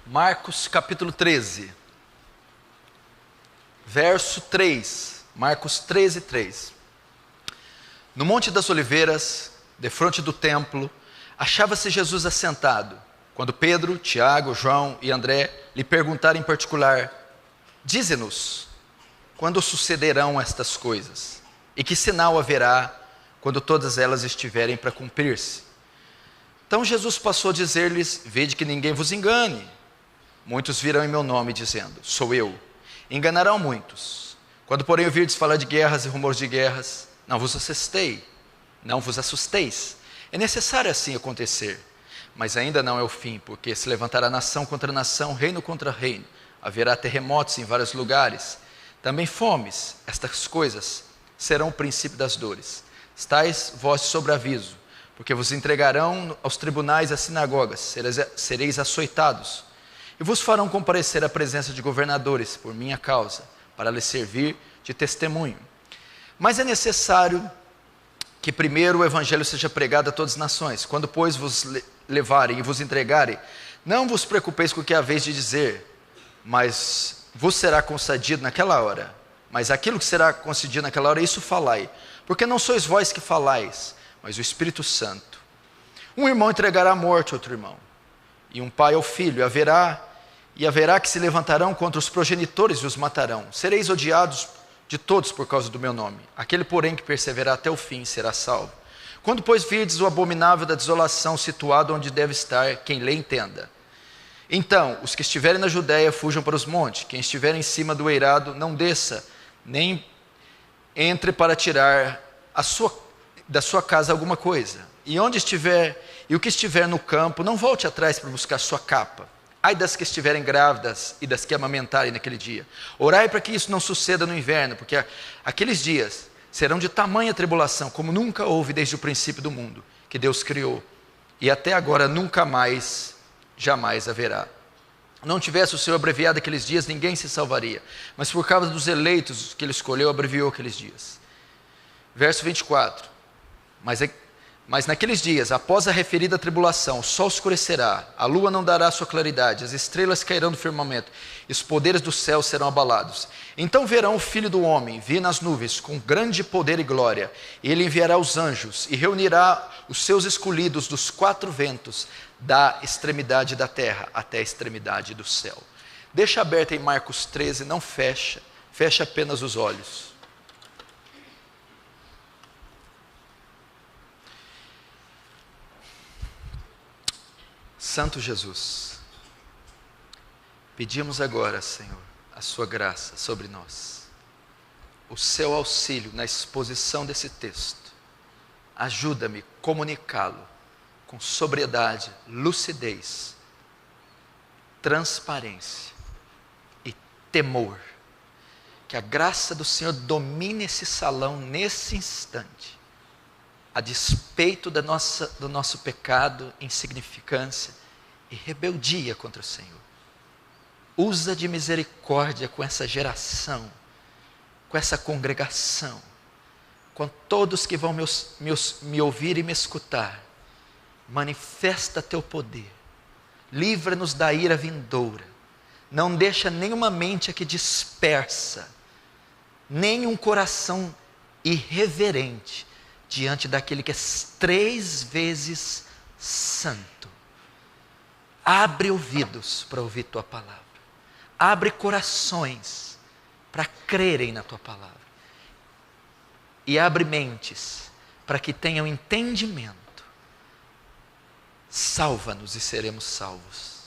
Marcos capítulo 13, verso 3, Marcos 13, 3. No Monte das Oliveiras, defronte do templo, achava-se Jesus assentado, quando Pedro, Tiago, João e André lhe perguntaram em particular: dize-nos, quando sucederão estas coisas? E que sinal haverá quando todas elas estiverem para cumprir-se? Então Jesus passou a dizer-lhes: vede que ninguém vos engane. Muitos virão em meu nome dizendo: sou eu. Enganarão muitos. Quando porém ouvirdes falar de guerras e rumores de guerras, não vos assusteis. É necessário assim acontecer, mas ainda não é o fim, porque se levantará nação contra nação, reino contra reino. Haverá terremotos em vários lugares, também fomes. Estas coisas serão o princípio das dores. Estais vós de sobreaviso, porque vos entregarão aos tribunais e às sinagogas, sereis açoitados, e vos farão comparecer à presença de governadores por minha causa, para lhes servir de testemunho. Mas é necessário que primeiro o evangelho seja pregado a todas as nações. Quando, pois, vos levarem e vos entregarem, não vos preocupeis com o que haveis de dizer, mas vos será concedido naquela hora. Mas aquilo que será concedido naquela hora, isso falai, porque não sois vós que falais, mas o Espírito Santo. Um irmão entregará à morte outro irmão, e um pai ao filho, e haverá que se levantarão contra os progenitores e os matarão. Sereis odiados de todos por causa do meu nome. Aquele, porém, que perseverar até o fim será salvo. Quando, pois, virdes o abominável da desolação situado onde deve estar, quem lê entenda. Então, os que estiverem na Judéia fujam para os montes. Quem estiver em cima do eirado não desça, nem entre para tirar da sua casa alguma coisa. E o que estiver no campo, não volte atrás para buscar sua capa. Ai das que estiverem grávidas e das que amamentarem naquele dia. Orai para que isso não suceda no inverno, porque aqueles dias serão de tamanha tribulação, como nunca houve desde o princípio do mundo, que Deus criou. E até agora nunca mais, jamais haverá. Não tivesse o Senhor abreviado aqueles dias, ninguém se salvaria. Mas por causa dos eleitos que Ele escolheu, abreviou aqueles dias. Verso 24. Mas naqueles dias, após a referida tribulação, o sol escurecerá, a lua não dará sua claridade, as estrelas cairão do firmamento, e os poderes do céu serão abalados. Então verão o Filho do Homem vir nas nuvens, com grande poder e glória. E ele enviará os anjos, e reunirá os seus escolhidos dos quatro ventos, da extremidade da terra até a extremidade do céu. Deixa aberto em Marcos 13, não fecha apenas os olhos. Santo Jesus, pedimos agora, Senhor, a sua graça sobre nós, o seu auxílio na exposição desse texto. Ajuda-me a comunicá-lo com sobriedade, lucidez, transparência e temor. Que a graça do Senhor domine esse salão nesse instante, a despeito do nosso pecado, insignificância e rebeldia contra o Senhor. Usa de misericórdia com essa geração, com essa congregação, com todos que vão me ouvir e me escutar. Manifesta teu poder, livra-nos da ira vindoura, não deixa nenhuma mente aqui dispersa, nem um coração irreverente, diante daquele que é 3 vezes santo. Abre ouvidos para ouvir tua palavra. Abre corações para crerem na tua palavra. E abre mentes para que tenham entendimento. Salva-nos e seremos salvos.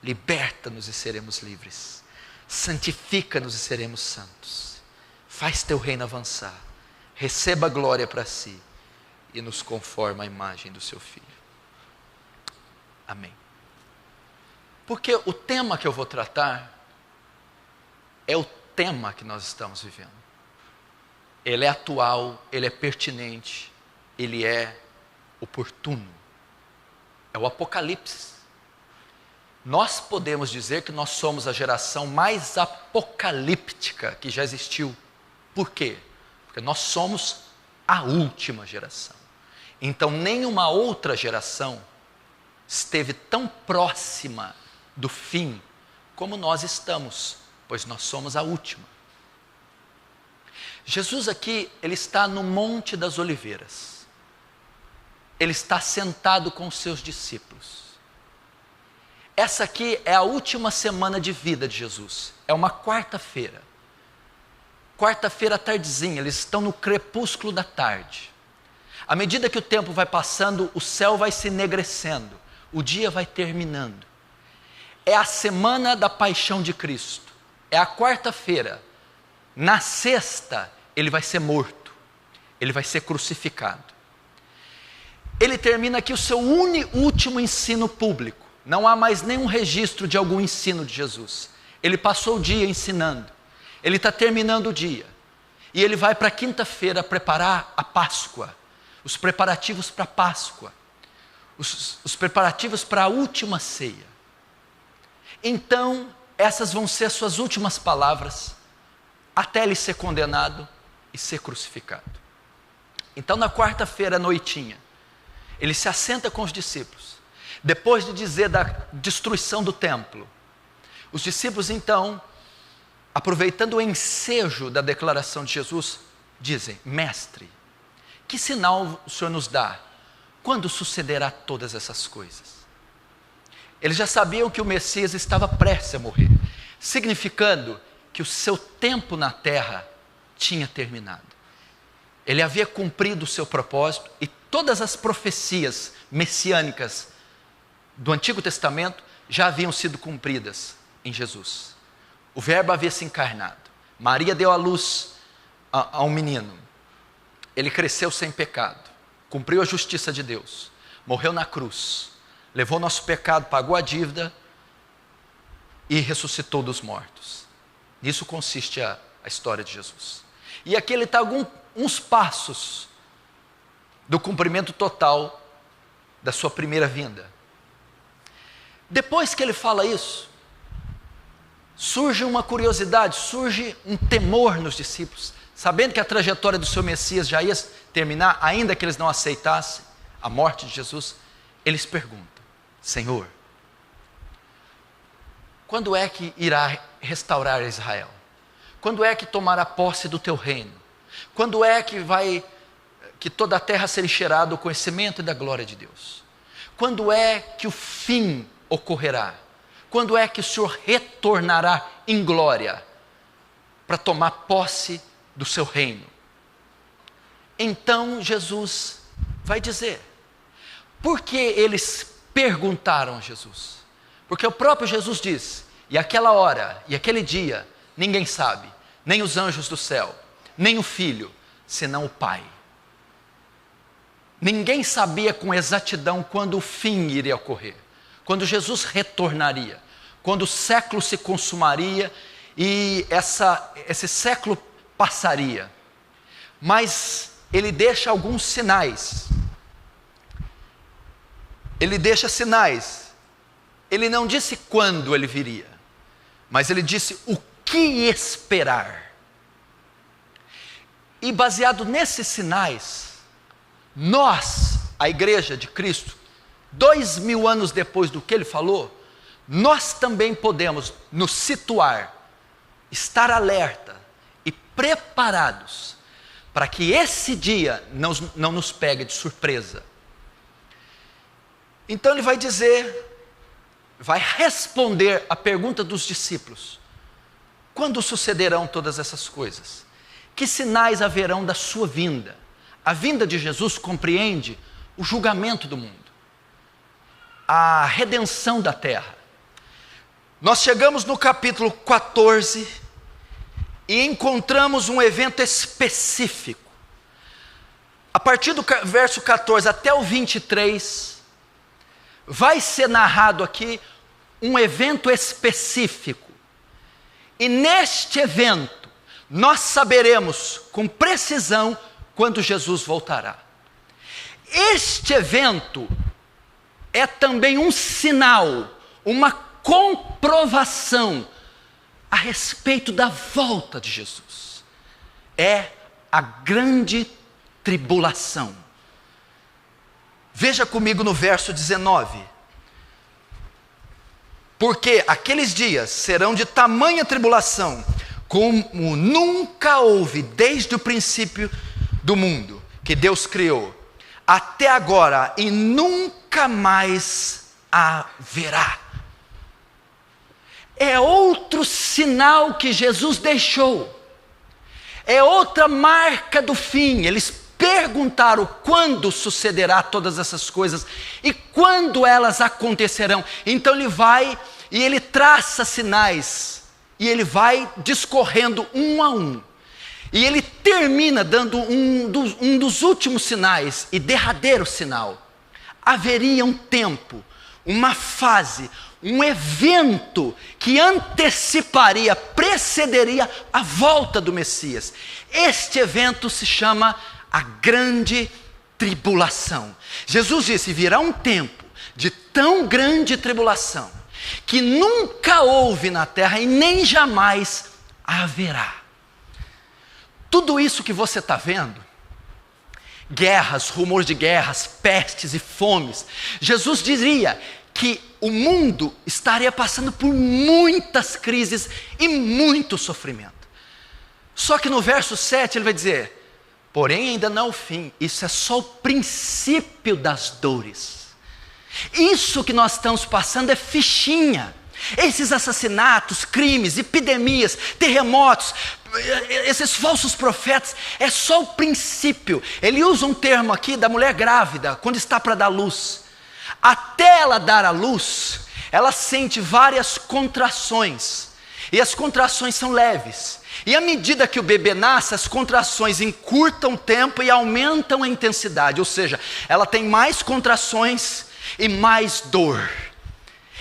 Liberta-nos e seremos livres. Santifica-nos e seremos santos. Faz teu reino avançar. Receba a glória para si e nos conforma à imagem do seu Filho. Amém. Porque o tema que eu vou tratar é o tema que nós estamos vivendo. Ele é atual, ele é pertinente, ele é oportuno. É o Apocalipse. Nós podemos dizer que nós somos a geração mais apocalíptica que já existiu. Por quê? Porque nós somos a última geração. Então, nenhuma outra geração esteve tão próxima do fim, como nós estamos, pois nós somos a última. Jesus aqui, ele está no Monte das Oliveiras. Ele está sentado com os seus discípulos. Essa aqui é a última semana de vida de Jesus. É uma quarta-feira. Quarta-feira à tardezinha, eles estão no crepúsculo da tarde. À medida que o tempo vai passando, o céu vai se enegrecendo, o dia vai terminando. É a semana da paixão de Cristo. É a quarta-feira. Na sexta, ele vai ser morto. Ele vai ser crucificado. Ele termina aqui o seu último ensino público. Não há mais nenhum registro de algum ensino de Jesus. Ele passou o dia ensinando. Ele está terminando o dia. E ele vai para a quinta-feira preparar a Páscoa. Os preparativos para a Páscoa. Os preparativos para a última ceia. Então, essas vão ser as suas últimas palavras, até ele ser condenado e ser crucificado. Então, na quarta-feira à noitinha, ele se assenta com os discípulos. Depois de dizer da destruição do templo, os discípulos então, aproveitando o ensejo da declaração de Jesus, dizem: Mestre, que sinal o Senhor nos dá? Quando sucederá todas essas coisas? Eles já sabiam que o Messias estava prestes a morrer, significando que o seu tempo na terra tinha terminado. Ele havia cumprido o seu propósito e todas as profecias messiânicas do Antigo Testamento já haviam sido cumpridas em Jesus. O Verbo havia se encarnado. Maria deu à luz a um menino. Ele cresceu sem pecado, cumpriu a justiça de Deus, morreu na cruz, levou nosso pecado, pagou a dívida e ressuscitou dos mortos. Nisso consiste a história de Jesus. E aqui ele está uns passos do cumprimento total da sua primeira vinda. Depois que ele fala isso, surge uma curiosidade, surge um temor nos discípulos, sabendo que a trajetória do seu Messias já ia terminar, ainda que eles não aceitassem a morte de Jesus. Eles perguntam: Senhor, quando é que irá restaurar Israel? Quando é que tomará posse do teu reino? Quando é que toda a terra será encherada do conhecimento e da glória de Deus? Quando é que o fim ocorrerá? Quando é que o Senhor retornará em glória para tomar posse do seu reino? Então Jesus vai dizer, por que eles perguntaram a Jesus? Porque o próprio Jesus diz: e aquela hora e aquele dia ninguém sabe, nem os anjos do céu, nem o Filho, senão o Pai. Ninguém sabia com exatidão quando o fim iria ocorrer, quando Jesus retornaria, quando o século se consumaria e esse século passaria. Mas ele deixa alguns sinais. Ele deixa sinais. Ele não disse quando ele viria, mas ele disse o que esperar. E baseado nesses sinais, nós, a igreja de Cristo, 2000 anos depois do que ele falou, nós também podemos nos situar, estar alerta e preparados para que esse dia não nos pegue de surpresa. Então ele vai dizer, vai responder a pergunta dos discípulos: quando sucederão todas essas coisas? Que sinais haverão da sua vinda? A vinda de Jesus compreende o julgamento do mundo, a redenção da terra. Nós chegamos no capítulo 14 e encontramos um evento específico. A partir do verso 14 até o 23, vai ser narrado aqui um evento específico. E neste evento, nós saberemos com precisão quando Jesus voltará. Este evento é também um sinal, uma comprovação a respeito da volta de Jesus. É a grande tribulação. Veja comigo no verso 19. porque aqueles dias serão de tamanha tribulação, como nunca houve desde o princípio do mundo, que Deus criou, até agora, e nunca mais haverá. É outro sinal que Jesus deixou. É outra marca do fim. Eles perguntaram quando sucederá todas essas coisas e quando elas acontecerão. Então ele vai e ele traça sinais e ele vai discorrendo um a um. E ele termina dando um dos últimos sinais e derradeiro sinal. Haveria um tempo, uma fase, um evento que anteciparia, precederia a volta do Messias. Este evento se chama a grande tribulação. Jesus disse: virá um tempo de tão grande tribulação que nunca houve na terra e nem jamais haverá. Tudo isso que você está vendo, guerras, rumores de guerras, pestes e fomes, Jesus diria que o mundo estaria passando por muitas crises e muito sofrimento. Só que no verso 7 ele vai dizer: porém ainda não é o fim, isso é só o princípio das dores. Isso que nós estamos passando é fichinha. Esses assassinatos, crimes, epidemias, terremotos, esses falsos profetas, é só o princípio. Ele usa um termo aqui da mulher grávida, quando está para dar luz. Até ela dar a luz, ela sente várias contrações, e as contrações são leves. E à medida que o bebê nasce, as contrações encurtam o tempo e aumentam a intensidade, ou seja, ela tem mais contrações e mais dor.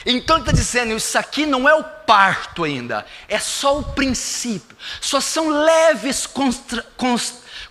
Então ele está dizendo: isso aqui não é o parto ainda, é só o princípio, só são leves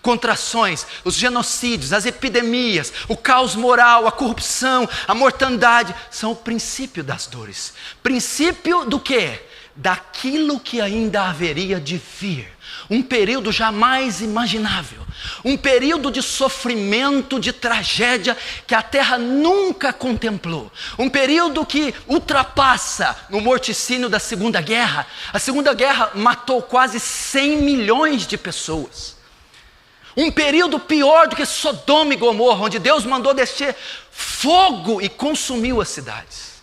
contrações, os genocídios, as epidemias, o caos moral, a corrupção, a mortandade, são o princípio das dores. Princípio do quê? Daquilo que ainda haveria de vir. Um período jamais imaginável, um período de sofrimento, de tragédia que a terra nunca contemplou, um período que ultrapassa o morticínio da Segunda Guerra. A Segunda Guerra matou quase 100 milhões de pessoas. Um período pior do que Sodoma e Gomorra, onde Deus mandou descer fogo e consumiu as cidades.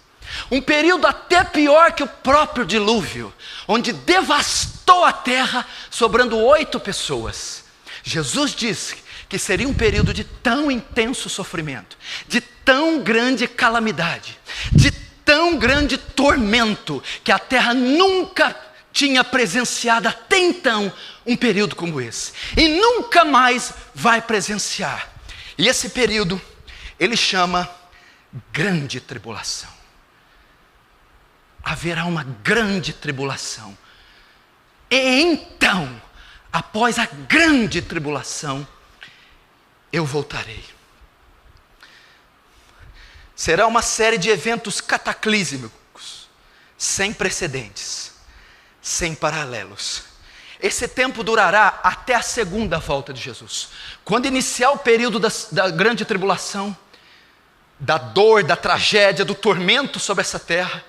Um período até pior que o próprio dilúvio, onde devastou a terra, sobrando 8 pessoas. Jesus disse que seria um período de tão intenso sofrimento, de tão grande calamidade, de tão grande tormento, que a terra nunca tinha presenciado até então um período como esse, e nunca mais vai presenciar. E esse período ele chama grande tribulação. Haverá uma grande tribulação, e então, após a grande tribulação, eu voltarei. Será uma série de eventos cataclísmicos, sem precedentes, sem paralelos. Esse tempo durará até a segunda volta de Jesus. Quando iniciar o período da grande tribulação, da dor, da tragédia, do tormento sobre essa terra,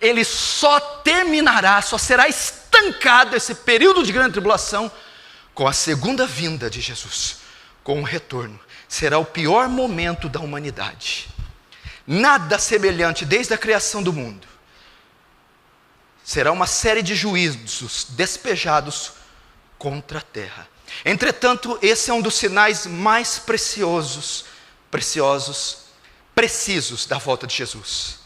ele só terminará, só será estancado esse período de grande tribulação com a segunda vinda de Jesus, com o retorno. Será o pior momento da humanidade. Nada semelhante desde a criação do mundo. Será uma série de juízos despejados contra a terra. Entretanto, esse é um dos sinais mais precisos da volta de Jesus.